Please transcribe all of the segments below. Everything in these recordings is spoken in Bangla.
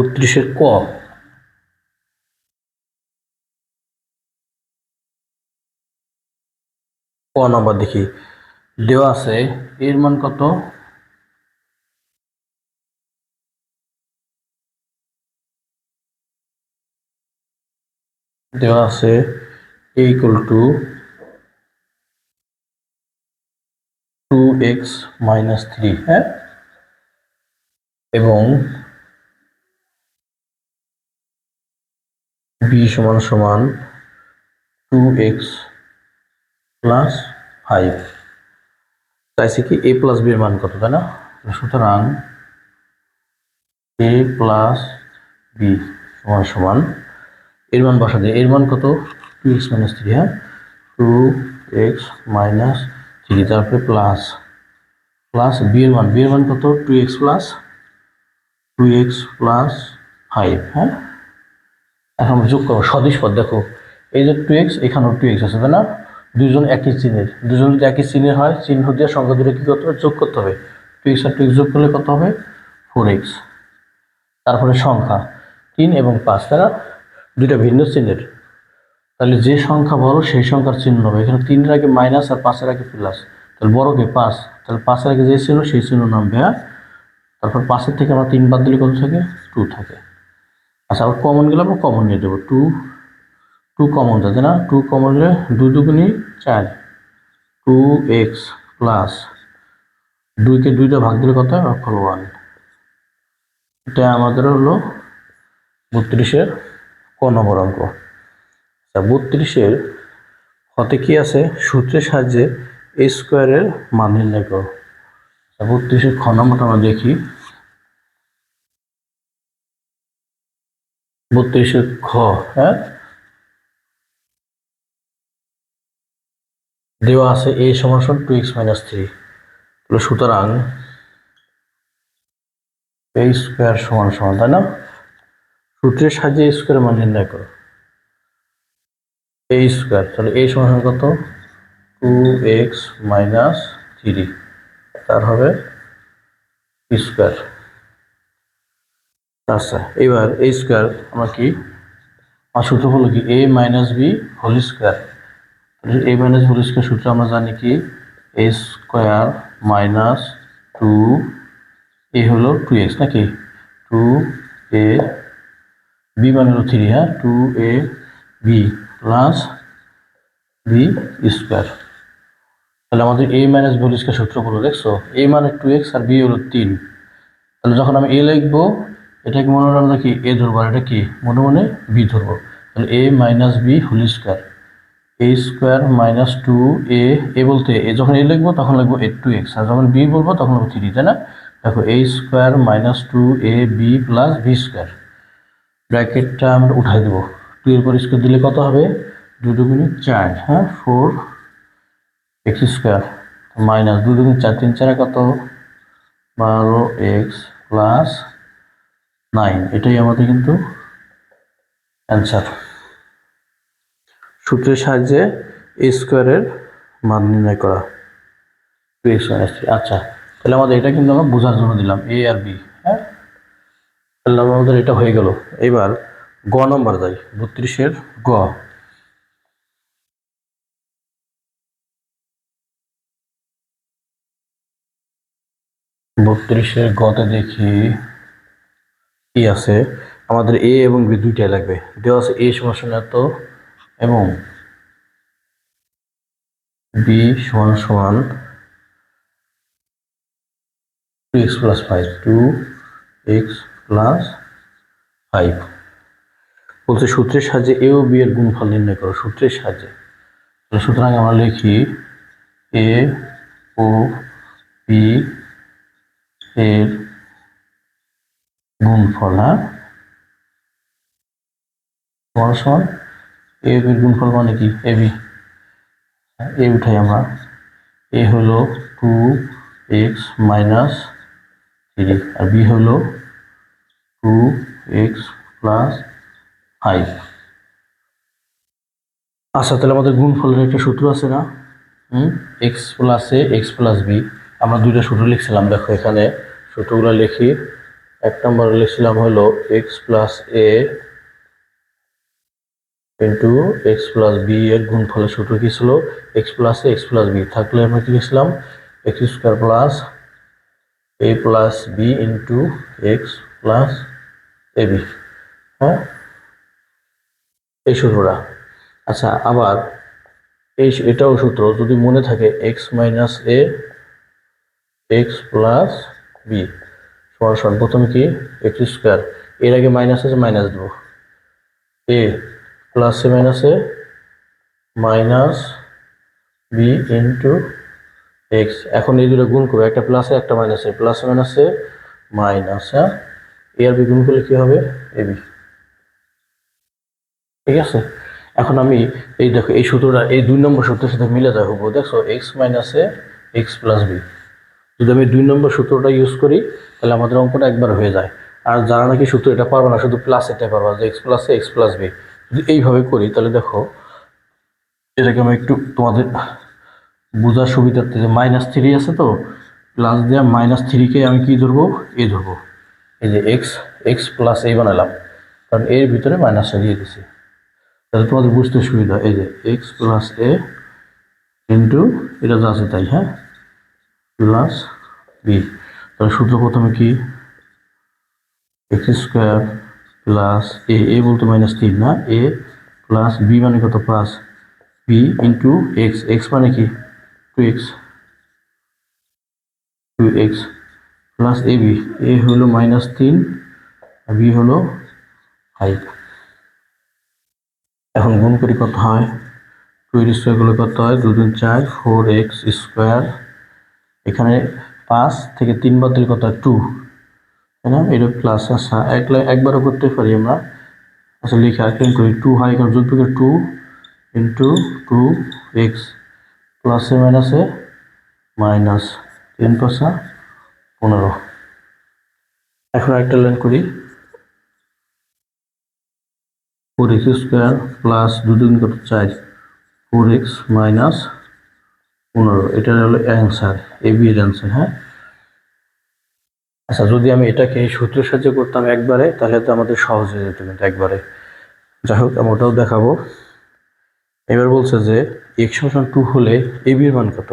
32-এর ক নাম্বার দেখি দেওয়া আছে এর মান কত, দেওয়া আছে a equal to 2x minus 3, হ্যাঁ, এবং b সমান সমান 2x plus 5 চাইছে কি a plus b এর মান কত, তাই না? সুতরাং a plus b সমান সমান এর মান বসা দেয়, এর মান কত 2x minus 3, হ্যাঁ, 2x minus 3 তারপরে প্লাস b এর মান কত 2x plus 5, হ্যাঁ। এখন যোগ করো সদিশ পদ, দেখো এই যে 2x এখানেও 2x আছে, তাই না? দুজন একই যদি একই চিহ্নের হয় চিহ্ন দিয়ে সংখ্যা দুটো কি করতে হবে, যোগ করতে হবে। 2x আর 2x যোগ করলে কত হবে 4x। তারপরে সংখ্যা 3 এবং 5, তাই না? দুইটা ভিন্ন চিহ্নের, তাহলে যে সংখ্যা বড় সেই সংখ্যার চিহ্ন হবে। এখানে 3-এর আগে মাইনাস আর 5-এর আগে প্লাস, তাহলে বড়কে 5, তাহলে 5-এর আগে যে ছিল সেই চিহ্ন নামবে, হ্যাঁ। তারপর 5-এর থেকে আমরা 3 বাদ দিলে কত থাকে 2 থাকে। আচ্ছা, আবার কমন গেলে আমরা কমন নিয়ে দেবো, 2 কমন যাচ্ছে না, 2 কমন নিলে 2 দুগুণী 4, 2x প্লাস 2কে 2টা ভাগ দিলে কত হয় 1। এটা আমাদের হলো 32-এর ক নম্বর অঙ্ক। আচ্ছা, 32-এর হতে কি আছে, সূত্রের সাহায্যে a স্কোয়ারের মান নির্ণয় করো। 32-এর খ নম্বরটা আমরা দেখি। 32-এর খ, হ্যাঁ, দেওয়া আছে a সমান 2x minus 3, সুতরাং a স্কোয়ার সমান, তাই না? সূত্রের সাহায্যে a স্কোয়ারের মান নির্ণয় করো। a স্কোয়ার, তাহলে a সমান কত 2x minus 3, তার হবে স্কোয়ার। আচ্ছা, এবার a স্কোয়ার আমরা কি, আর সূত্র হলো কি a minus b whole square. a minus whole square সূত্র আমরা জানি কি a স্কোয়ার মাইনাস 2a হলো 2x নাকি, 2a b মানে হলো 3, হ্যাঁ, 2ab প্লাস b স্কোয়ার। তাহলে আমাদের a minus b whole square সূত্র হলো, দেখছো a মানে 2x আর b হলো 3। তাহলে যখন আমি a লিখবো এটাকে মনে হলো আমরা কি a ধরবো, আর এটা কি মনে মনে b ধরবো। তাহলে a minus b whole square, a square minus 2a বলতে যখন a লিখবো তখন লিখবো 2x, আর যখন b বলবো তখন লিখবো 3, তাই না? দেখো a square minus 2ab plus b square, ব্র্যাকেটটা আমরা উঠাই দেবো, 2 এর পর স্কোয়ার দিলে কত হবে 2 দুগুণে 4, হ্যাঁ, 4x স্কোয়ার মাইনাস 2 দুগুণে 4, 3 4 কত 12x প্লাস 9, এটাই আমাদের কিন্তু অ্যান্সার। সূত্রের সাহায্যে a স্কোয়ারের মান নির্ণয় করা 2x minus 3। আচ্ছা, তাহলে আমাদের এটা কিন্তু আমরা বোঝার জন্য দিলাম a আর b, হ্যাঁ, তাহলে আমাদের এটা হয়ে গেল। এবার গ নম্বর যাই, 32-এর গ। 32-এর গতে দেখি কি আছে, আমাদের a এবং b দুইটাই লাগবে। দেওয়া আছে a সমান এত এবং b সমান 2x plus 5, 2x plus 5 বলছে সূত্রের সাহায্যে a ও b এর গুণফল নির্ণয় করো, সূত্রের সাহায্যে। সুতরাং আমরা লিখি a ও b এর গুণফল, হ্যাঁ, সমান a ও b এর গুণফল মানে কি a b, a উঠাই আমরা, a হলো 2x minus 3 আর b হলো 2x plus 5। আচ্ছা, তাহলে আমাদের গুণফলের একটা সূত্র আছে না, x plus a x plus b, আমরা দুইটা সূত্র লিখছিলাম। দেখো এখানে সূত্রগুলো লিখি, এক নম্বর লিখছিলাম হলো X plus A into X plus B এর গুণফলের সূত্র কি ছিল X plus A X plus B থাকলে আমরা কি লিখছিলাম X square plus A plus B into X plus A B. হ্যাঁ, এই সূত্রটা। আচ্ছা, আবার এটাও সূত্র যদি মনে থাকে এক্স মাইনাস এ এক্স প্লাস বি সমান প্রথমে কি এক্স স্কোয়ার, এর আগে মাইনাস আছে মাইনাস দেবো, এ প্লাস এ মাইনাস এ মাইনাস বি ইন্টু এক্স। এখন এই দুটো গুণ করবো, একটা প্লাসে একটা মাইনাসে, প্লাস মাইনাসে মাইনাস, হ্যাঁ, এ আর বি গুণ করলে কি হবে এ বি। ঠিক আছে, এখন আমি এই দেখো এই সূত্রটা এই 2 নম্বর সূত্রের সাথে মিলে যায় হবো, দেখো এক্স মাইনাসে এক্স প্লাস বি, যদি আমি 2 নম্বর সূত্রটা ইউজ করি তাহলে আমাদের অঙ্কটা একবার হয়ে যায়। আর যারা নাকি সূত্র এটা পারবে না, শুধু প্লাস এটাই পারবা যে এক্স প্লাসে এক্স প্লাস বি, যদি এইভাবে করি তাহলে দেখো এটাকে আমি একটু তোমাদের বোঝার সুবিধার্থে যে -3 আছে তো প্লাস দিয়ে -3কে আমি কি ধরবো এ ধরবো, এই যে এক্স এক্স প্লাস এ বানালাম কারণ এর ভিতরে মাইনাসটা দিয়ে দিছি, তাহলে তোমাদের বুঝতে সুবিধা। এই যে এক্স প্লাস এ ইন্টু এটা যা আছে তাই, হ্যাঁ, প্লাস বি। তাহলে সূত্র প্রথমে কি এক্স স্কোয়ার প্লাস এ বলতে -3 না, এ প্লাস বি মানে কত plus B into X, X মানে কি 2x প্লাস এ বি, এ হলো -3 আর বি হলো 5। এখন গুণ করি কত হয়, 2 এর স্কোয়ার করলে কত হয় 2 2 4 4x স্কোয়ার, এখানে 5 থেকে 3 বাদ দিলে কত হয় 2, তাই না, এটা প্লাস। আচ্ছা একবারও করতে পারি আমরা, আচ্ছা লিখে আর কেন করি 2 হয় এখানে যোগ করে 2 ইন্টু 2x প্লাসে মাইনাসে মাইনাস 3 5 15। এখন একটা লাইন করি 4x স্কোয়ার প্লাস 2 2 কত 4 4x মাইনাস 15, এটা হলো অ্যান্সার, এ বি এর অ্যান্সার। হ্যাঁ, আচ্ছা যদি আমি এটাকে এই সূত্রের সাহায্যে করতাম একবারে তাহলে তো আমাদের সহজ হয়ে যেত, কিন্তু একবারে যাই হোক আমি ওটাও দেখাবো। এবার বলছে যে x সমান 2 হলে এ বি এর মান কত,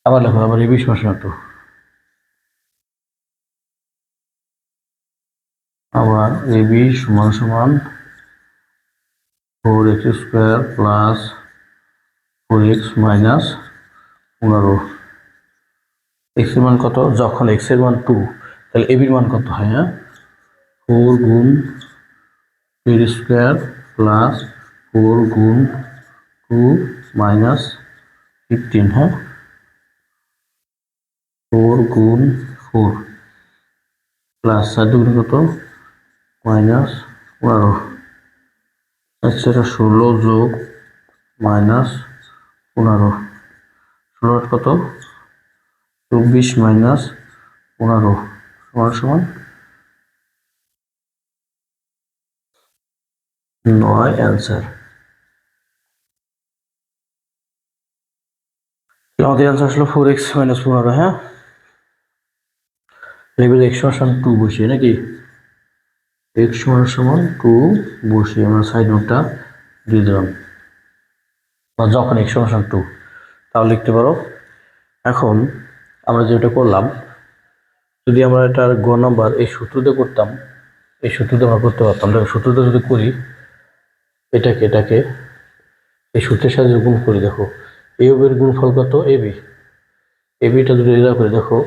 আবার লেখো, আবার এ বি সমান 2, আবার এ বি সমান 4x square plus 4x minus 15। x এর মান কত, যখন x এর মান 2 তাহলে এ বির মান কত হয়, হ্যাঁ 4 গুণ 2 স্কোয়ার প্লাস 4 গুণ 2 মাইনাস 15, হ্যাঁ 4 গুণ 4 প্লাস 4 দুগুণ কত মাইনাস 15, আচ্ছা 16 যোগ মাইনাস 15, 16 কত 24 মাইনাস 15 সমান 9 অ্যান্সার। আমাদের অ্যান্সার আসলো 4x মাইনাস 15। হ্যাঁ, লেভেল x সমান 2 বসিয়ে নাকি x সমান 2 বসিয়ে আমরা সাইড নোটটা দিয়ে দিলাম, বা যখন x সমান 2 তাহলে লিখতে পারো। এখন আমরা যেটা করলাম যদি আমরা এটার গ নাম্বার এই সূত্রতে করতাম, এই সূত্রতে আমরা করতে পারতাম, দেখো সূত্রতে যদি করি এটাকে এই সূত্রের সাথে গুণ করি, দেখো এ ও বির গুণফল কত এ বিটা যদি এরা করে দেখো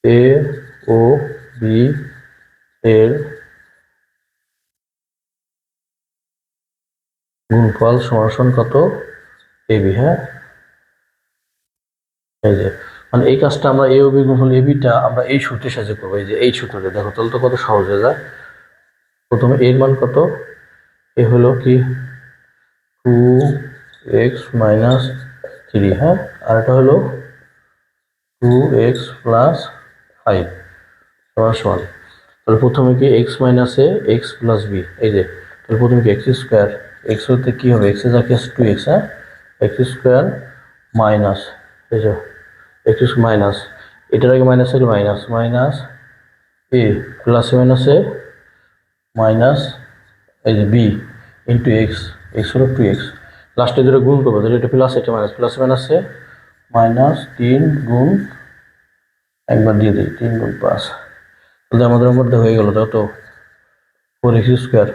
এ ও বি এর গুণফল সমান কত এ বি। হ্যাঁ, এই যে মানে এই কাজটা আমরা এ ও বি গুণফল এ বিটা আমরা এই সূত্রের সাহায্যে করবো, এই যে এই সূত্রটা দেখো তাহলে তো কত সহজ হয়ে যায়। প্রথমে এর মান কত, এ হলো কি 2x মাইনাস 3, হ্যাঁ, আর এটা হলো 2x প্লাস 5 সমান। তাহলে প্রথমে কি x মাইনাস এ x প্লাস বি, এই যে তাহলে প্রথমে কি এক্স স্কোয়ার, এক্স হতে কি হবে এক্স এর যাকে 2x, হ্যাঁ এক্স স্কোয়ার মাইনাস এই যে এক্স মাইনাস এটার আগে মাইনাস হলে মাইনাস এ প্লাসে মাইনাসে মাইনাস এই যে বি ইন্টু এক্স, এক্স হলো 2x, লাস্টে দুটো গুণ করবো, তাহলে এটা প্লাস এটা মাইনাস, প্লাসে মাইনাসে মাইনাস 3 গুণ একবার দিয়ে দিই 3 গুণ 5, তাহলে আমাদের মধ্যে হয়ে গেল তাই তো 4x স্কোয়ার।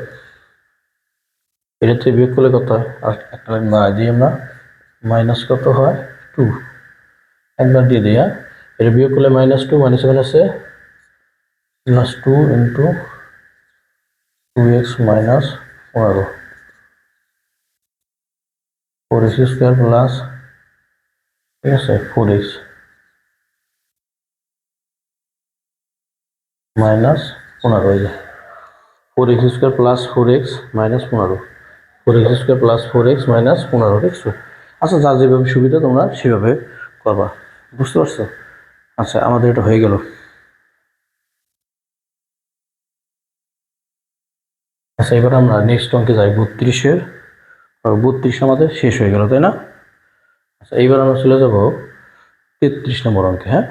এটা থেকে বিয়োগ করলে কত হয়, আর একটা লাইন না দিই আমরা, মাইনাস কত হয় 2, একবার দিয়ে দিই। হ্যাঁ, এটা বিয়োগ করলে -2 মাইনাসে মাইনাসে +2 into 2x minus 15, 4x square plus, ঠিক আছে, 4x মাইনাস 15, এই যে 4x square plus 4x minus 15, 4x square plus 4x minus 15, দেখছো? আচ্ছা, যার যেভাবে সুবিধা তোমরা সেভাবে করবা, বুঝতে পারছো? আচ্ছা, আমাদের এটা হয়ে গেল। আচ্ছা, এবার আমরা নেক্সট অঙ্কে যাই, 32-এর, 32 আমাদের শেষ হয়ে গেল, তাই না? আচ্ছা, এইবার আমরা চলে যাব 33 নম্বর অঙ্কে। হ্যাঁ,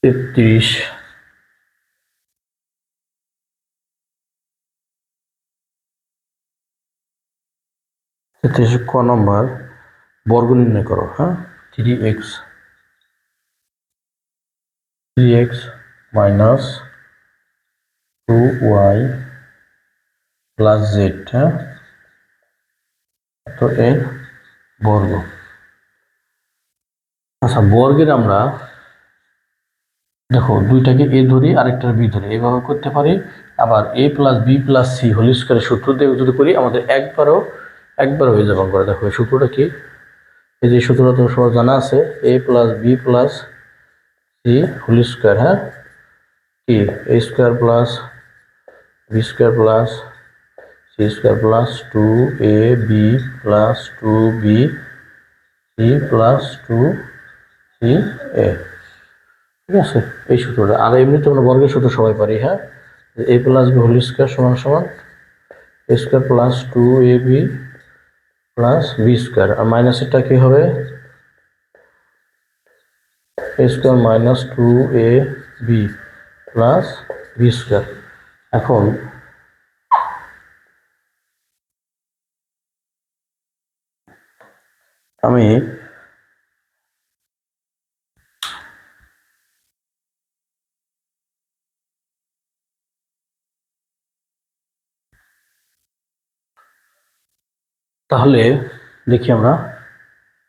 তেত্রিশ, ক নম্বর, বর্গ নির্ণয় করো। হ্যাঁ, 3x minus 2y plus Z, হ্যাঁ, তো এর বর্গ। আচ্ছা, বর্গের আমরা দেখো দুইটাকে এ ধরি আরেকটার বি ধরি, এইভাবে করতে পারি। আবার a plus B plus C whole স্কয়ারের সূত্র দিয়ে যদি করি আমাদের একবার হয়ে যাবে অঙ্কটা। দেখো এই সূত্রটা কি, এই যে সূত্রটা তো সবার জানা আছে, a plus B plus C whole square, হ্যাঁ, কি a square plus B square plus C square plus 2ab plus 2b C plus 2ca, ঠিক আছে? এই সূত্রটা। আর এমনিতে আমরা বর্গের সূত্র সবাই পারি। হ্যাঁ, a plus B whole square সমান সমান a square plus 2ab plus B square, আর মাইনাসেরটা কি হবে, a square minus 2ab plus B square. এখন আমি তাহলে দেখি আমরা,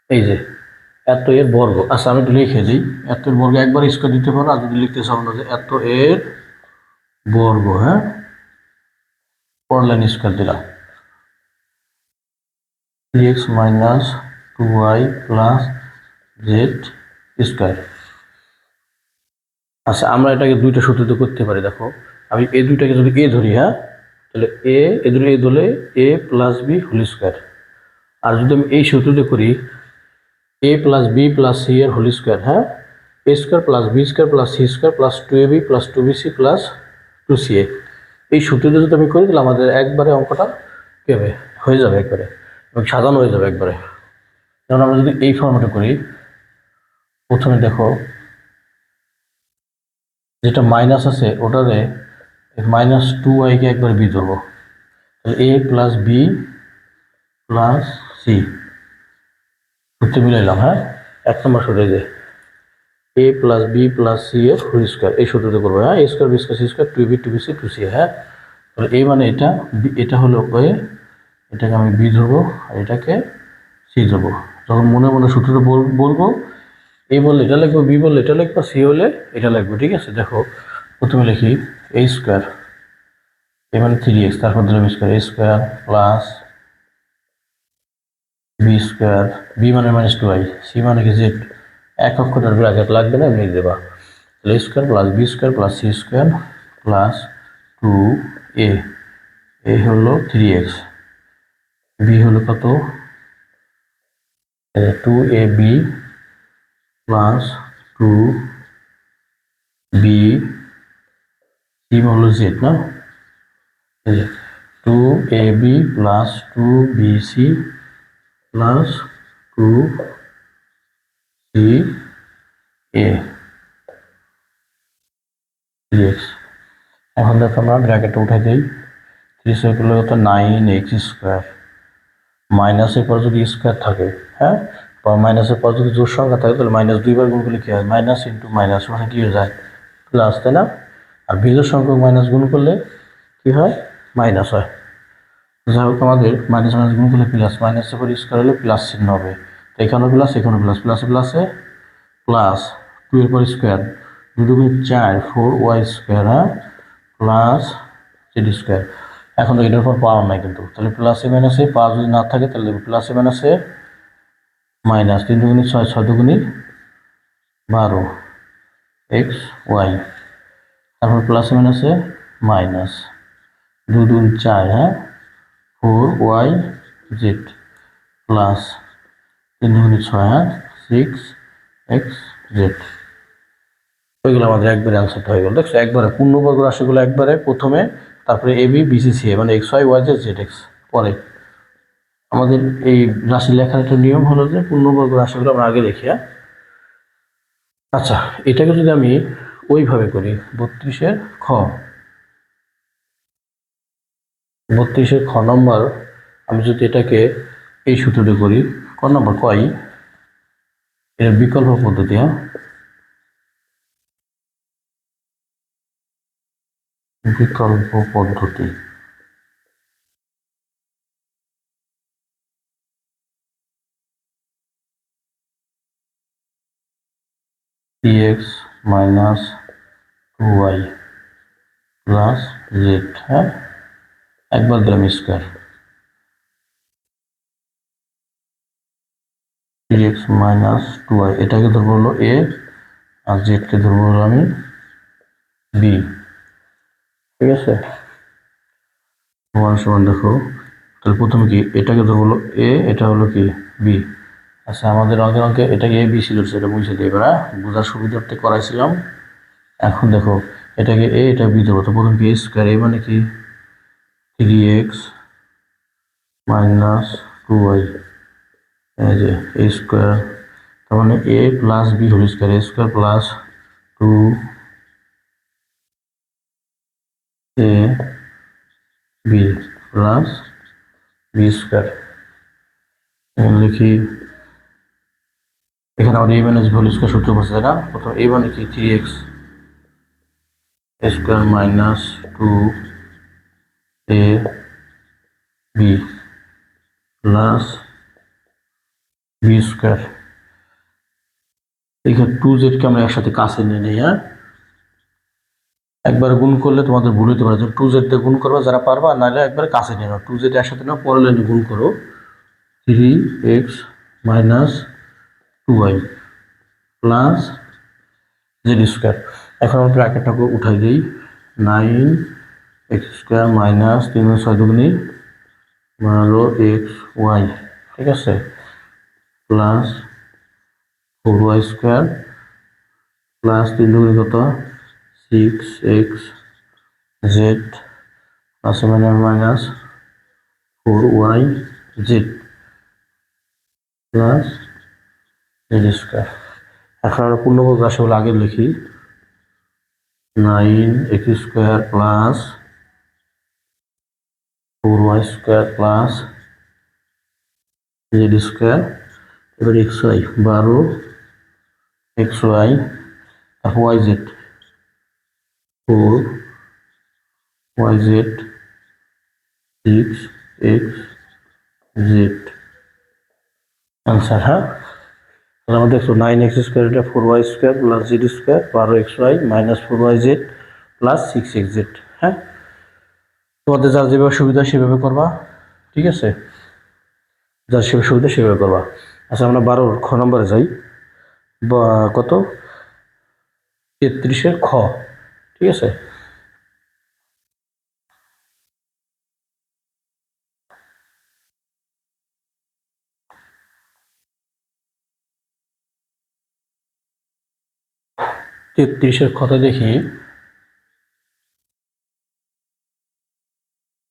এই যে এত এর বর্গ, আচ্ছা আমি একটু লিখে দিই, এত এর বর্গ একবার স্কয়ার দিতে পারো, আর যদি লিখতে চাও আমরা যে এত এর বর্গ, হ্যাঁ, পর লাইন স্কয়ার দিলাম 3x minus 2y plus Z square. আচ্ছা, আমরা এটাকে দুইটা সূত্রিত করতে পারি। দেখো আমি এই দুইটাকে যদি এ ধরি, হ্যাঁ, তাহলে এ ধরে এ ধরলে a plus B whole square, আর যদি আমি এই সূত্রতে করি a plus B plus C এর হোল স্কয়ার, হ্যাঁ, a square plus B square plus C square plus 2ab plus 2bc plus 2ca, এই সূত্রতে যদি আমি করি তাহলে আমাদের একবারে অঙ্কটা কী হবে, হয়ে যাবে একবারে, এবং সাজানো হয়ে যাবে একবারে। যেমন আমরা যদি এই ফর্মেটে করি, প্রথমে দেখো যেটা মাইনাস আছে ওটারে -2y কে একবার বি ধরবো, তাহলে a plus B plus C সূত্র মিলাইলাম। হ্যাঁ, এক নম্বর সূত্রে যে a plus B plus C এর হোল স্কয়ার, এই সূত্রতে করবো। হ্যাঁ, a square B square C square 2ab 2bc 2ca, হ্যাঁ, তাহলে এই মানে এটা হলো a, এটাকে আমি বি ধরবো আর এটাকে সি ধরবো। যখন মনে মনে সূত্রটা বলবো, এ বললে এটা লিখবো, বি বললে এটা লিখবো, সি হলে এটা লিখবো, ঠিক আছে? দেখো প্রথমে লিখি a স্কয়ার, এ মানে 3x, তারপর দিলাম square, a square plus B square, B মানে -2y, সি মানে কি জেড, এক অক্ষরের ব্র্যাকেট লাগবে না, এমনি দেবা। তাহলে a square plus B square plus C square plus 2a, A হলো 3x, বি হলো কত 2ab প্লাস 2 সি হলো জেড না, two A B plus two B C plus two C A three X. এখন দেখো আমরা ব্র্যাকেটটা উঠাই দিই, থ্রি সাইকেল কত 9x² মাইনাসের পর যদি স্কোয়ার থাকে, হ্যাঁ, বা মাইনাসের পর যদি জোড় সংখ্যা থাকে তাহলে মাইনাস দুইবার গুণ করলে কী হয়, মাইনাস ইন্টু মাইনাস মানে কী হয়ে যায়, প্লাস, তাই না? আর বিজোড় সংখ্যক মাইনাস গুণ করলে কী হয়, মাইনাস হয়। যাই হোক, আমাদের মাইনাস মাইনাস গুণ করলে প্লাস, মাইনাসের পর স্কোয়ার হলে প্লাস চিহ্ন হবে, তো এখানেও প্লাস এখানেও প্লাস, প্লাসে প্লাসে প্লাস, টু এর পর স্কোয়ার, দুটো গুণ 4 4y², হ্যাঁ, প্লাস z²। এখন তো এটার উপর পাওয়ার নাই কিন্তু, তাহলে প্লাসে মাইনাসে পাওয়ার যদি না থাকে তাহলে প্লাসে মাইনাসে মাইনাস, 3 দুগুণে 6, 6 দুগুণে 12 xy, তারপর প্লাসে মাইনাসে মাইনাস, 2 দুগুণ 4, হ্যাঁ, 4yz প্লাস 3 দুগুণে 6, হ্যাঁ, 6xz। ওইগুলো আমাদের একবারে অ্যান্সারটা হয়ে গেল। দেখছো, একবারে পূর্ণবর্গ রাশিগুলো একবারে প্রথমে, তারপরে এ বি বিসি সি মানে X Y Y Z Z X পরে। আমাদের এই রাশি লেখার একটা নিয়ম হলো যে পূর্ণবর্গ রাশিগুলো আমরা আগে লিখি, হ্যাঁ। আচ্ছা, এটাকে যদি আমি ওইভাবে করি, 32-এর খ, 32-এর খ নম্বর, আমি যদি এটাকে এই সূত্রটা করি, ক নম্বর কয়, এর বিকল্প পদ্ধতি, হ্যাঁ, বিকল্প পদ্ধতি। X minus 2y plus Z, হ্যাঁ, একবার দিলাম স্কোয়ার, এক্স মাইনাস 2y, এটাকে ধরবো হলো এ, আর জেডকে ধরবো হলো আমি বি, ঠিক আছে। সমান সমান দেখো, তাহলে প্রথমে কি এটাকে ধরবো হলো এ, এটা হলো কি বি। আচ্ছা, আমাদের অঙ্কে অঙ্কে এটা এ বি ছিল, সেটা বুঝে দিই এবার, বোঝার সুবিধার্থে করাইছিলাম। এখন দেখো, এটাকে এ, এটা বি ধরবো, তো প্রথম কি এ স্কোয়ার, এ মানে কি 3x মাইনাস 2y, এই যে এ স্কোয়ার, তার মানে A plus B whole square, A square plus 2a B plus B square. এখানে লিখি, এখানে আমাদের A minus B whole square সূত্র বসে, তাই না? প্রথম এ মানে কি 3x square minus 2a B plus B square. এখানে 2z-কে আমরা একসাথে কাছে নিয়ে নিই, হ্যাঁ, একবার গুণ করলে তোমাদের ভুল হতে পারে, 2z দিয়ে গুণ করবা যারা পারবা, নাহলে একবার কাছে নিয়ে নাও, 2z একসাথে নাও, পরের লাইনে গুণ করো, 3x minus 2y plus Z square. এখন আমরা ব্র্যাকেটটাকে উঠাই দিই, 9x² মাইনাস 3 দুগুণে 12xy, ঠিক আছে, প্লাস 4y² প্লাস 3 দুগুণে কত 6xz plus minus minus 4yz plus Z square. এখন আমরা পূর্ণবর্গ রাশিগুলো আগে লিখি, 9x² plus 4y² plus Z square, এবার xy 12xy, তারপর yz 4yz 6xz অ্যান্সার, হ্যাঁ। তাহলে আমরা দেখছো 9x² এটা 4y² plus Z square, 12xy minus 4yz plus 6xz, হ্যাঁ। তোমাদের যার যেভাবে সুবিধা সেভাবে করবা, ঠিক আছে, যার সেভাবে সুবিধা সেভাবে করবা। আচ্ছা, আমরা 12 খ নম্বরে যাই, বা কত 33-এর খ, ঠিক আছে। তেত্রিশের খতে দেখি,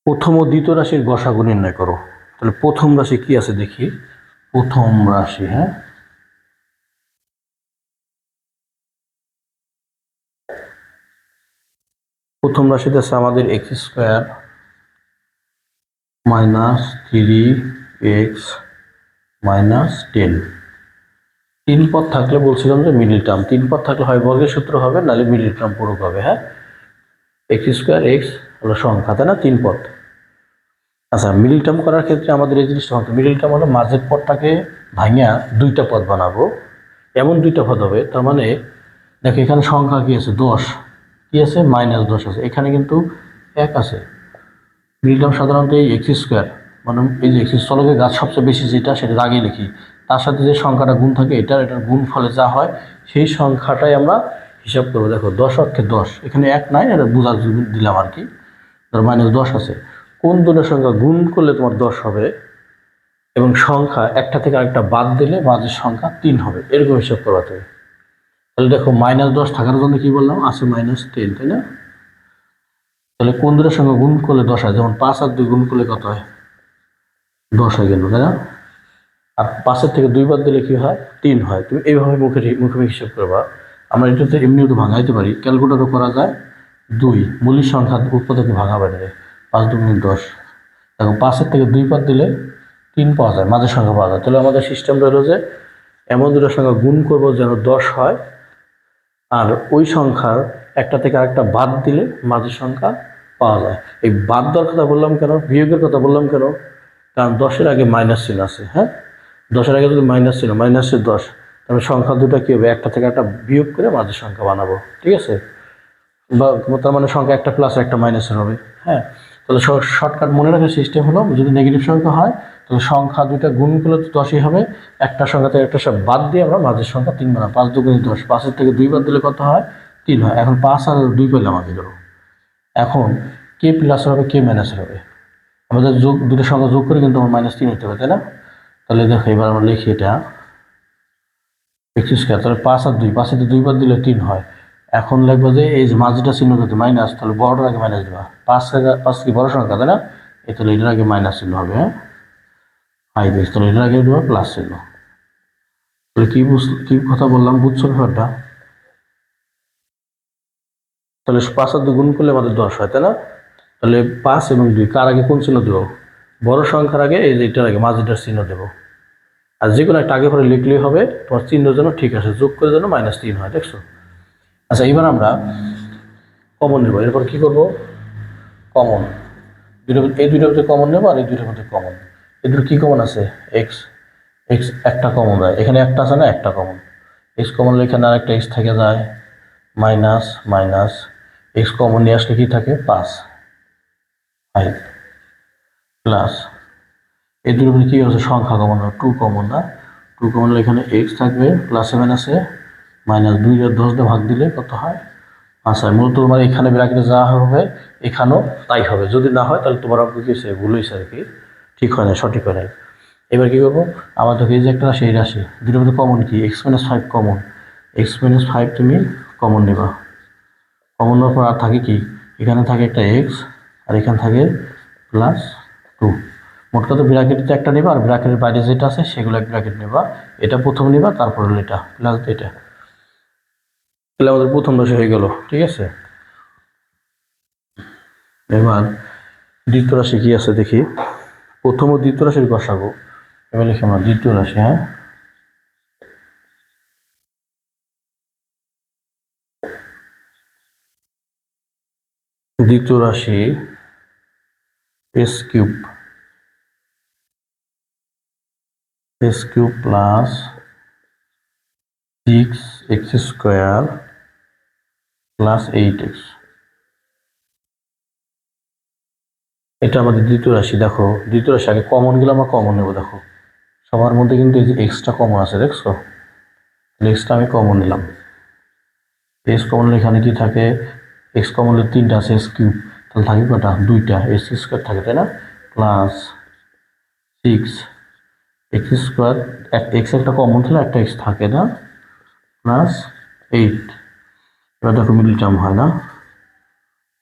প্রথম ও দ্বিতীয় রাশির গসাগু নির্ণয় করো। তাহলে প্রথম রাশি কি আছে দেখি। প্রথম রাশি, হ্যাঁ, প্রথম রাশিতে আছে আমাদের x square minus 3x minus 10। তিন পদ থাকলে বলছিলাম যে মিডল টার্ম, তিন পদ থাকলে হয় বর্গের সূত্র হবে, নাহলে মিডল টার্ম পুরো হবে। হ্যাঁ, এক্স স্কোয়ার এক্স হলো সংখ্যা, তাই না, তিন পদ। আচ্ছা, মিডল টার্ম করার ক্ষেত্রে আমাদের এই জিনিসটা হতো, মিডল টার্ম হলো মাঝের পদটাকে ভাঙিয়া দুইটা পদ বানাবো, এমন দুইটা পদ হবে। তার মানে দেখো এখানে সংখ্যা কি আছে, 10, কি আছে, -10 আছে, এখানে কিন্তু 1 আছে। মিডল টার্ম সাধারণত এই এক্স স্কোয়ার, মানে এই যে এক্স চলকের গাছ সবচেয়ে বেশি যেটা, সেটা আগে লিখি, তার সাথে যে সংখ্যাটা গুণ থাকে এটার গুণ ফলে যা হয় সেই সংখ্যাটাই আমরা হিসাব করবো। দেখো 10 অক্ষে 10, এখানে 1 নাই, এটা বোঝার জন্য দিলাম আর কি। ধর -10 আছে, কোন দুটোর সংখ্যা গুণ করলে তোমার 10 হবে এবং সংখ্যা একটা থেকে আরেকটা বাদ দিলে মাঝের সংখ্যা 3 হবে, এরকম হিসাব করতে হবে। তাহলে দেখো -10 থাকার জন্য কি বললাম, আছে -10, তাই না। তাহলে কোন দুটোর সঙ্গে গুণ করলে 10 হয়, যেমন 5 আর 2 গুণ করলে কত হয়, 10 হয়ে গেল, তাই না। আর 5-এর থেকে 2 বাদ দিলে কি হয়, 3 হয়। তুমি এইভাবে মুখে মুখে হিসাব করবা। আমরা এটাতে এমনিও তো ভাঙাইতে পারি, ক্যালকুলেটরও করা যায়। 2 মৌলিক সংখ্যা উৎপাদকে ভাঙা বাইরে, 5 2 10। দেখো 5-এর থেকে 2 বাদ দিলে 3 পাওয়া যায়, মাঝের সংখ্যা পাওয়া যায়। তাহলে আমাদের সিস্টেম রইল যে এমন দুটোর সংখ্যা গুণ করবো যেন 10 হয়, আর ওই সংখ্যার একটা থেকে আরেকটা বাদ দিলে মাঝের সংখ্যা পাওয়া যায়। এই বাদ দেওয়ার কথা বললাম কেন, বিয়োগের কথা বললাম কেন, কারণ 10-এর আগে মাইনাস চিহ্ন আছে। হ্যাঁ, 10-এর আগে যদি মাইনাস চিহ্ন, -10, তাহলে সংখ্যা দুটা কী হবে, একটা থেকে একটা বিয়োগ করে মাঝের সংখ্যা বানাবো, ঠিক আছে। বা তার মানে সংখ্যা একটা প্লাস একটা মাইনাসের হবে। হ্যাঁ, তাহলে শর্টকাট মনে রাখার সিস্টেম হলো, যদি নেগেটিভ সংখ্যা হয় তাহলে সংখ্যা দুইটা গুণ করলে তো 10ই হবে, একটা সংখ্যা থেকে একটা সব বাদ দিয়ে আমরা মাঝের সংখ্যা 3 বানাবো। 5 2 10, 5-এর থেকে 2 বাদ দিলে কত হয়, 3 হয়। এখন 5 আর 2 পেলাম আগে ধরো, এখন কে প্লাসের হবে কে মাইনাসের হবে, আমাদের যোগ দুটো সংখ্যা যোগ করে কিন্তু আমার -3 হতে হবে, তাই না। তাহলে দেখো এবার আমরা লিখি এটা এক্স স্কোয়ার, তাহলে 5 আর 2, 5-এর 2 বাদ দিলে 3 হয়। এখন লিখবো যে এই যে মাঝটা চিহ্ন করতে মাইনাস, তাহলে বড়টার আগে মাইনাস দেবা, 5 কি বড় সংখ্যা, তাই না, এই তাহলে এটার আগে মাইনাস চিহ্ন হবে। হ্যাঁ, 5 তাহলে এটার আগে দেবা প্লাস চিহ্ন। তাহলে কি কথা বললাম, বুঝছো ব্যাপারটা। তাহলে 5 আর 2 গুণ করলে আমাদের 10 হয়, তাই না। তাহলে 5 এবং 2 কার আগে কোন চিহ্ন দেবো, বড় সংখ্যার আগে এই যে এটার আগে মাঝেটার চিহ্ন দেবো। আর যে কোনো একটা আগে পরে লিখলেই হবে, তোমার চিহ্নের জন্য ঠিক আছে, যোগ করে যেন -3 হয়, দেখছো। আচ্ছা, এবার আমরা কমন নেব। এরপর কি করব, কমন, এই দুইটার মধ্যে কমন নেব, আর এই দুইটার মধ্যে কমন। এদের কি কমন আছে, এক্স, এক্স একটা কমন যায়, এখানে একটা আছে না, একটা কমন। এক্স কমন হলে এখানে আরেকটা এক্স থেকে যায়, মাইনাস মাইনাস, এক্স কমন নিয়ে আসলে কি থাকে, 5 প্লাস, এই দুটোর মধ্যে কি হচ্ছে, সংখ্যা কমন, 2 কমন না, 2 কমন হলে এখানে এক্স থাকবে, প্লাস আছে -2 আর 10 দিয়ে ভাগ দিলে কত হয়, আচ্ছা। মূলত তোমার এখানে ব্র্যাকেটে যা হবে এখানেও তাই হবে, যদি না হয় তাহলে তোমার অঙ্ক কি হয়েছে, ভুল হয়েছে আর কি, ঠিক হয় না, সঠিক হয় না। এবার কী করবো, আমার দেখো এই যে একটা রাশি, এই রাশি দুটোর মধ্যে কমন কি, x-5 কমন, x-5 তুমি কমন নেবা। কমন নেওয়ার পর আর থাকে কি, এখানে থাকে একটা এক্স আর এখানে থাকে +2। মোট কথা ব্র্যাকেটে একটা নেবা, আর ব্র্যাকেটের বাইরে যেটা আছে সেগুলো এক ব্র্যাকেট নেবা, এটা প্রথম নেবা, তারপর হলো এটা প্লাস এটা। তাহলে আমাদের প্রথম রাশি হয়ে গেল, ঠিক আছে। এবার দ্বিতীয় রাশি কি আছে দেখি, প্রথম ও দ্বিতীয় রাশির গসাগু। এবার লিখি আমরা দ্বিতীয় রাশি। হ্যাঁ, দ্বিতীয় রাশি s³ plus 6x² plus 8x, এটা আমাদের দ্বিতীয় রাশি। দেখো দ্বিতীয় রাশি আগে কমনগুলো আমরা কমন নেব। দেখো সবার মধ্যে কিন্তু এই যে এক্সটা কমন আছে, দেখছো, এক্সটা আমি কমন নিলাম। এক্স কমন নিলে এখানে কি থাকে, এক্স কমন নিলে 3টা আছে, s³, তাহলে থাকে কটা, 2টা, s² থাকে, তাই না, প্লাস 6x², এক্স একটা কমন থাকলে একটা এক্স থাকে না, প্লাস 8। এবার দেখো মিডল টার্ম হয় না,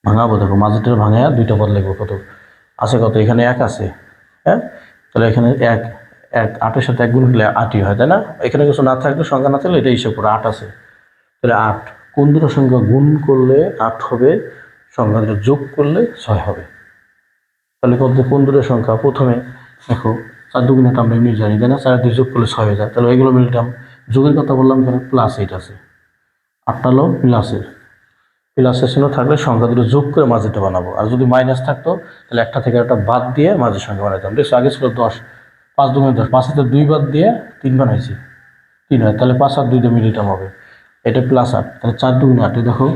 ভাঙাবো, দেখো মাঝেটা ভাঙায় দুইটা পদ লিখবো, কত আছে কত, এখানে 1 আছে, হ্যাঁ, তাহলে এখানে 1 1 8-এর সাথে 1 গুণ করলে 8ই হয়, তাই না? এখানে কিছু না থাকলে, সংখ্যা না থাকলে এটা হিসাব করে 8 আছে, তাহলে 8 কোন দুটো সংখ্যা গুণ করলে 8 হবে, সংখ্যা দুটো যোগ করলে 6 হবে। তাহলে কত, কোন দুটো সংখ্যা, প্রথমে দেখো 4 2 আমরা এমনি জানি, তাই না? 4 দিয়ে যোগ করলে 6 হয়ে যায়, তাহলে ওইগুলো মিললাম। যোগের কথা বললাম, এখানে +8 আছে, 8টা হলো প্লাসের চিহ্ন থাকলে সংখ্যা দুটো যোগ করে মাঝেটা বানাবো, আর যদি মাইনাস থাকতো তাহলে একটা থেকে একটা বাদ দিয়ে মাঝের সংখ্যা বানাতাম। দেখছো আগে ছিল 10, 5 2 10, 5 থেকে 2 বাদ দিয়ে 3 বানাইছি, 3 হয়, তাহলে 5 আর 2 দিয়ে মিলিটাম হবে, এটা +8, তাহলে 4 2 8, দেখো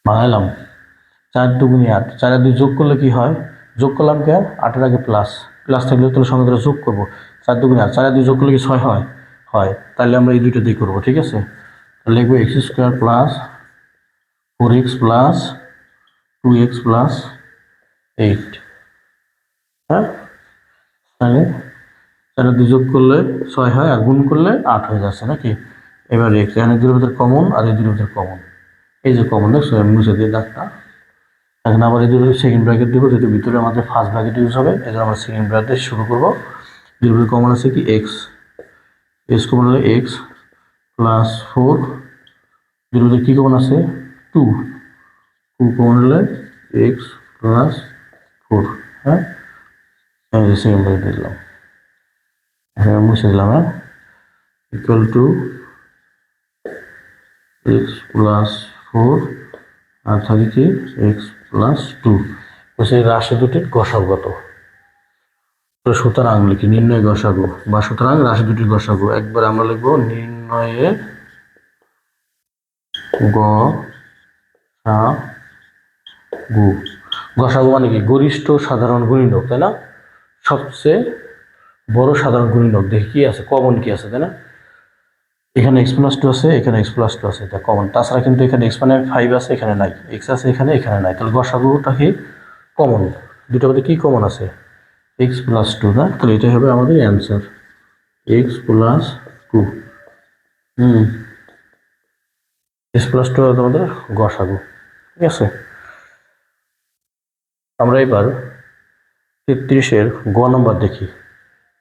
বানাইলাম 4 2 8, 4 আর 2 যোগ করলে কি হয়, যোগ করলাম কে 8-এর আগে প্লাস, প্লাস থাকলে তাহলে সংখ্যা দুটো যোগ করবো, 4 2 8, 4 আর 2 যোগ করলে কি 6 হয়, হয়, তাহলে আমরা এই দুইটা দিয়ে করবো, ঠিক আছে? লিখবো x² plus 4x plus 2x plus 8, হ্যাঁ, তাহলে 4 আর 2 যোগ করলে 6 হয়, আর গুণ করলে 8 হয়ে যাচ্ছে নাকি? এবার x, এখানে দুটোর ভিতরে কমন, আর এই দুটোর ভিতরে কমন, এই যে কমন, দেখছো আমি মুছে দিয়ে দাগটা। এখন আবার এই দুটো সেকেন্ড ব্র্যাকেট দেবো, যেহেতু ভিতরে আমাদের ফার্স্ট ব্র্যাকেট ইউজ হবে, এই জন্য আমরা সেকেন্ড ব্র্যাকেট শুরু করবো। দুটোর ভিতরে কমন আছে কি x, কমন হলে x প্লাস 4, দুটোর ভিতরে কী কমন আছে 2, কমন হলে x প্লাস 4, হ্যাঁ, সেকেন্ড ব্র্যাকেট দিলাম, এখানে মুছে দিলাম, হ্যাঁ, ইকুয়াল টু এক্স প্লাস 4, আর থাকে কি এক্স প্লাস 2, বলছে এই রাশি দুটির গসাগু কত, সুতরাং লিখি নির্ণয় গসাগু, বা সুতরাং রাশি দুটির গসাগু, একবার আমরা লিখবো নির্ণয়ে গসাগু। গসাগু মানে কি, গরিষ্ঠ সাধারণ গুণিতক, তাই না? সবচেয়ে বড় সাধারণ গুণিতক, দেখি কি আছে, কমন কি আছে, তাই না? এখানে x+2 আছে, এখানে x+2 আছে, এটা কমন, তাছাড়া কিন্তু এখানে x মানে 5 আছে, এখানে নাই, x আছে এখানে, এখানে নাই, তাহলে গসাগুটা কি কমন, দুটোর মধ্যে কি কমন আছে x+2, না? তাহলে এটাই হবে আমাদের অ্যান্সার, x+2, x+2 আমাদের গসাগু, ঠিক আছে? আমরা এবার 33-এর গ নম্বর দেখি।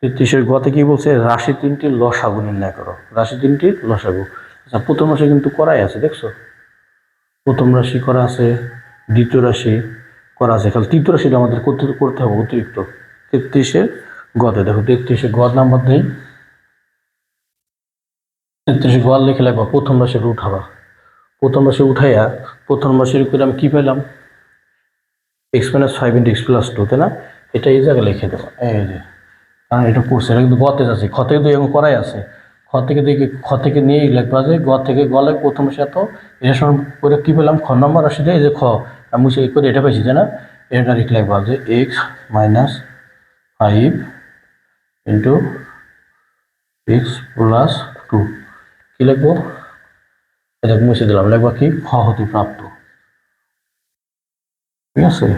33-এর গতে কি বলছে, রাশি 3টির লসাগু নির্ণয় করো, রাশি 3টির লসাগু। আচ্ছা, প্রথম রাশি কিন্তু করাই আছে, দেখছো প্রথম রাশি করা আছে, দ্বিতীয় রাশি করা আছে, খালি তৃতীয় রাশিটা আমাদের করতে হবে অতিরিক্ত। 33-এর গতে দেখো, 33-এর গ নাম্বার দেই, 33-এর গ লিখে লাগবা প্রথম রাশির উঠাবা, প্রথম রাশি উঠাইয়া প্রথম রাশির উপরে আমি কি পেলাম, x-5 × x+2, তাই না? এটা এই জায়গায় লিখে দেবো, এই যে, কারণ এটা করছে, এটা কিন্তু গতে যাচ্ছে, খ থেকে তো এরকম করাই আছে, খ থেকে নিয়েই লিখবা যে গ থেকে গলে প্রথম রাশি এত, এটা সমান করে কি পেলাম, খ নম্বর রাশি দিয়ে এই যে খ আমি মুছে করে এটা পেয়েছি, তাই না? এটা লিখে লিখবা যে x-5 × x+2, কি লিখবো, এটা মুছে দিলাম, লিখবা কি খ হতে প্রাপ্ত, ঠিক আছে,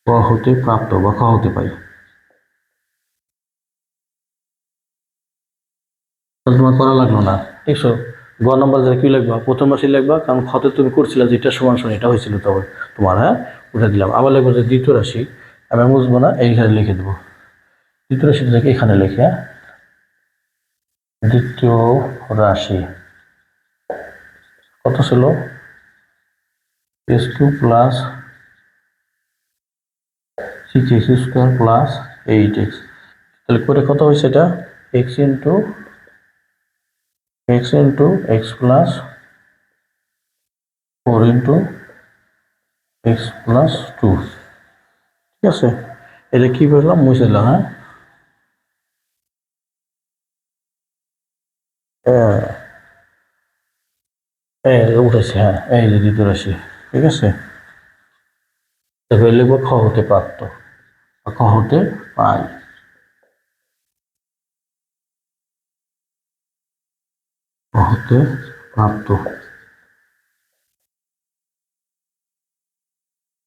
ক হতে প্রাপ্ত বা খ হতে পাই। তাহলে তোমার করা লাগলো না, দেখছো গ নম্বর যেটা কি লিখবা, প্রথম রাশি লিখবা, কারণ খতে তুমি করছিলে যেটা সমান সমান এটা হয়েছিল তবে তোমার, হ্যাঁ, উঠে দিলাম। আবার লিখবো যে দ্বিতীয় রাশি, আমি বুঝবো না, এইখানে লিখে দেবো, দ্বিতীয় রাশিটা থেকে এখানে লিখে, হ্যাঁ, দ্বিতীয় রাশি কত ছিল, x2 plus 6x² plus 8x, তাহলে করে কত হয়েছে এটা, x into x plus 4 into x+2, ঠিক আছে? এটা কি করলাম, মুছে দিলাম, হ্যাঁ, উঠেছে, হ্যাঁ, এই যে দ্বিতীয় রাশি, ঠিক আছে? এবার লিখবো খ হতে প্রাপ্ত, খ হতে পাই, খ হতে প্রাপ্ত।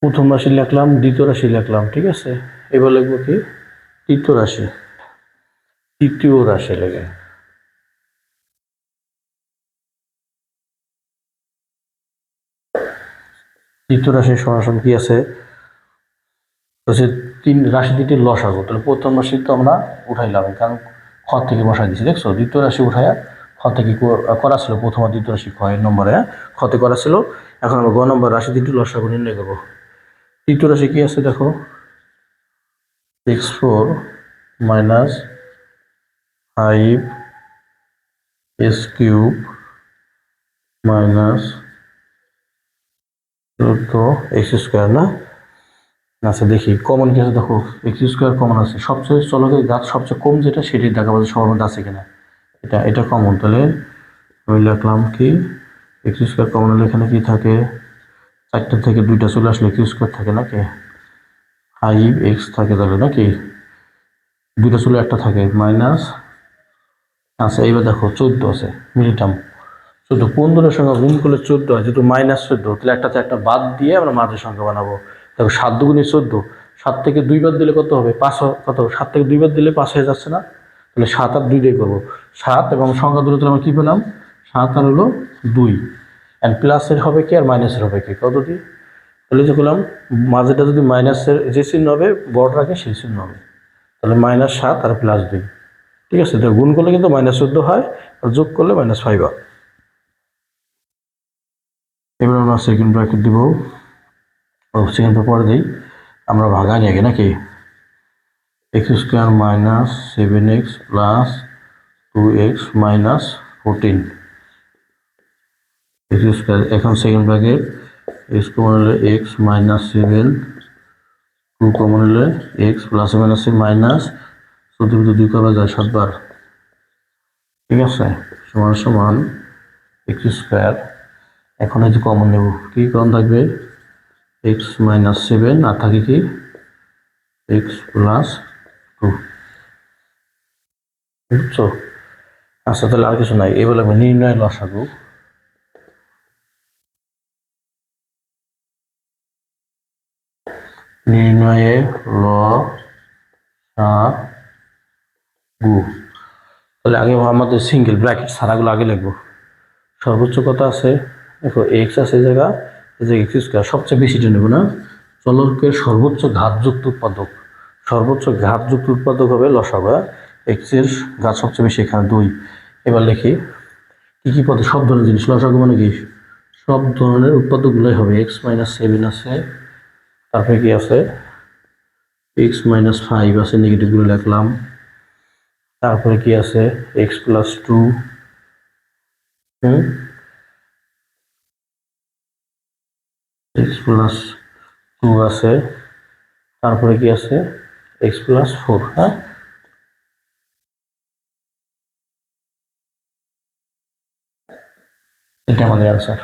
প্রথম রাশি লিখলাম, দ্বিতীয় রাশি লিখলাম, ঠিক আছে? এবার লিখবো কি তৃতীয় রাশি, তৃতীয় রাশি লেগে, তৃতীয় রাশির সমান কি আছে, তো সে তিন রাশি দুটির লসাগু, তাহলে প্রথম রাশি তো আমরা উঠাইলাম, কারণ খ থেকে বসাই দিচ্ছি, দেখছো দ্বিতীয় রাশি উঠাইয়া খ থেকে করা ছিল, প্রথম আর দ্বিতীয় রাশি খ এর নম্বরে খতে করা ছিল। এখন আমরা গ নম্বর রাশি দুটির লসাগু নির্ণয় করবো। তৃতীয় রাশি কি আছে দেখো, 6 4 minus 5 s cube minus 14 x square না। আচ্ছা দেখি কমন কি আছে, দেখো এক্স স্কোয়ার কমন আছে, সবচেয়ে চলকের ঘাত সবচেয়ে কম যেটা সেটাই দেখা পাচ্ছে সবার মধ্যে আছে কিনা, এটা কমন। তাহলে আমি লিখলাম কি এক্স স্কোয়ার কমন হলে এখানে কি থাকে, 4টা থেকে 2টা চলে আসলে এক্স স্কোয়ার থাকে নাকি, 5x থাকে তাহলে নাকি, 2টা চলে 1টা থাকে মাইনাস। আচ্ছা এইবার দেখো 14 আছে মিলিটাম, 14 15-এর সঙ্গে গুণ করলে 14 হয়, যেহেতু -14 তাহলে একটাতে একটা বাদ দিয়ে আমরা মাঝের সংখ্যা বানাবো। দেখো 7 দুগুণে 14, 7 থেকে 2 বাদ দিলে কত হবে, 5, কত 7 থেকে 2 বাদ দিলে 5 হয়ে যাচ্ছে না, তাহলে 7 আর 2 দিয়ে করবো। 7 এবং সংখ্যা দুটো তাহলে আমরা কী পেলাম, 7 আর হলো 2, অ্যান্ড প্লাসের হবে কি আর মাইনাসের হবে কি, কত দিয়ে তাহলে যে করলাম মাঝেটা যদি মাইনাসের যে চিহ্ন হবে বড় রাখে সেই চিহ্ন হবে, তাহলে -7 আর +2, ঠিক আছে। তো গুণ করলে কিন্তু -14 হয়, আর যোগ করলে -5 হয়। এবার আমরা সেকেন্ড ব্র্যাকেট দিব, সেকেন্ড পরে দিই আমরা ভাগানি আগে নাকি, x² minus 7x plus 2x minus 14 x²। এখন সেকেন্ড ব্র্যাকেট x কমন হলে x মাইনাস 7, 2 কমন হলে x প্লাস মাইনাস মাইনাস 14 2 করা যায় 7 বার, ঠিক আছে, সমান সমান x²। এখন এই যে কমন নেব, কি কমন থাকবে, x মাইনাস 7 আর থাকে কি x প্লাস 2, বুঝছো। আচ্ছা তাহলে আর কিছু নাই, এবার লাগবে নির্ণয় লসাগু। নির্ণয়ে লসাগু, তাহলে আগে আমাদের সিঙ্গেল ব্র্যাকেট ছাড়াগুলো আগে লিখবো। সর্বোচ্চ কত আছে দেখো, এক্স আছে এই জায়গা, এই যে x² সবচেয়ে বেশিটা নেব না, চলকের সর্বোচ্চ ঘাতযুক্ত উৎপাদক, সর্বোচ্চ ঘাতযুক্ত উৎপাদক হবে লসাগু। এক্স এর ঘাত সবচেয়ে বেশি এখানে 2। এবার লিখি কি কি পদ, সব ধরনের জিনিস, লসাগু মানে কি সব ধরনের উৎপাদকগুলোই হবে। x মাইনাস 7 আছে, তারপরে কি আছে x মাইনাস 5 আছে, নেগেটিভগুলো লিখলাম, তারপরে কি আছে x প্লাস 2, x প্লাস 2 আছে, তারপরে কি আছে x প্লাস 4, হ্যাঁ এটা আমাদের অ্যান্সার।